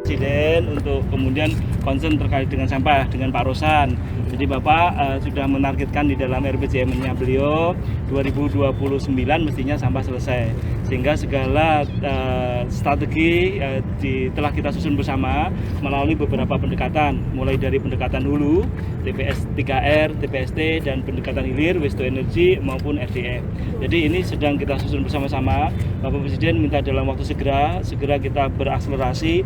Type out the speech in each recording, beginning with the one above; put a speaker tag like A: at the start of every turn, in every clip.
A: Presiden untuk kemudian concern terkait dengan sampah dengan Pak Rosan. Jadi Bapak sudah menargetkan di dalam RPJMN-nya beliau 2029 mestinya sampah selesai. Sehingga segala strategi telah kita susun bersama melalui beberapa pendekatan, mulai dari pendekatan hulu, TPS 3R, TPST, dan pendekatan hilir, waste to energy maupun RDF. Jadi ini sedang kita susun bersama-sama. Bapak Presiden minta dalam waktu segera kita berakselerasi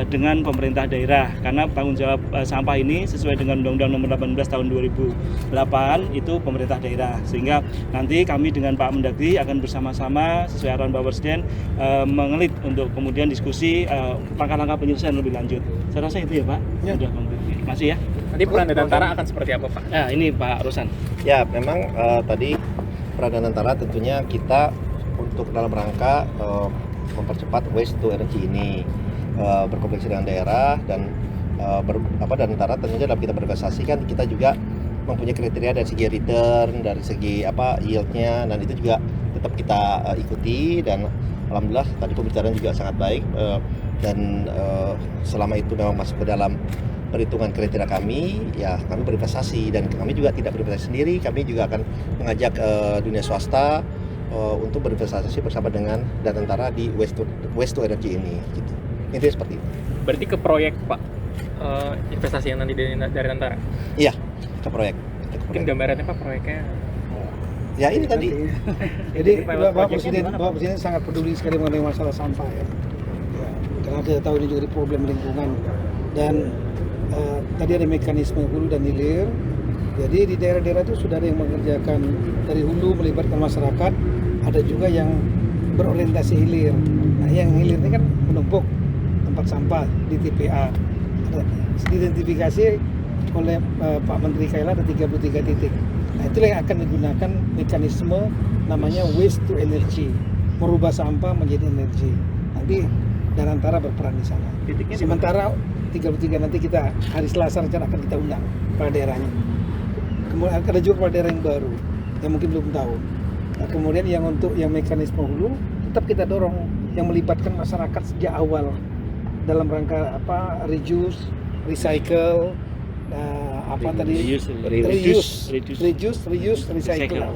A: dengan pemerintah daerah, karena tanggung jawab sampah ini sesuai dengan Undang-Undang Nomor 18 Tahun 2008 itu pemerintah daerah. Sehingga nanti kami dengan Pak Mendagri akan bersama-sama sesuai arahan Bapak Presiden mengelit untuk kemudian diskusi langkah-langkah penyelesaian lebih lanjut. Saya rasa itu ya Pak. Ya. Sudah masih ya.
B: Nanti peran Danantara akan seperti apa Pak?
A: Nah ini Pak Rosan.
C: Ya memang tadi peran Danantara tentunya kita untuk dalam rangka mempercepat waste to energy ini berkomunikasi dengan daerah dan Danantara tentunya dalam kita berinvestasi kan kita juga mempunyai kriteria dari segi return, dari segi yield-nya, dan itu juga tetap kita ikuti, dan alhamdulillah tadi pembicaraan juga sangat baik dan selama itu memang masuk ke dalam perhitungan kriteria kami, ya kami berinvestasi, dan kami juga tidak berinvestasi sendiri, kami juga akan mengajak dunia swasta untuk berinvestasi bersama dengan Danantara di waste to energy ini gitu. Intinya seperti itu.
B: Berarti ke proyek Pak, investasi yang nanti dari Danantara?
C: Iya, ke proyek.
B: Mungkin gambarannya Pak proyeknya?
C: Ya ini tadi.
D: Jadi Bapak Presiden sangat peduli sekali mengenai masalah sampah ya. Karena kita tahu ini juga problem lingkungan, dan tadi ada mekanisme hulu dan hilir. Jadi di daerah-daerah itu sudah ada yang mengerjakan dari hulu melibatkan masyarakat, ada juga yang berorientasi hilir. Nah yang hilir ini kan menumpuk tempat sampah di TPA. Diidentifikasi oleh Pak Menteri Kaila ada 33 titik. Nah itulah yang akan digunakan mekanisme namanya waste to energy, merubah sampah menjadi energi. Nanti Danantara berperan di sana. Sementara 33 nanti kita hari Selasa rencana akan kita undang pada daerahnya. Kemudian ada juga pada daerah yang baru yang mungkin belum tahu. Nah, kemudian yang untuk yang mekanisme hulu tetap kita dorong yang melibatkan masyarakat sejak awal dalam rangka reduce, recycle, reuse, recycle.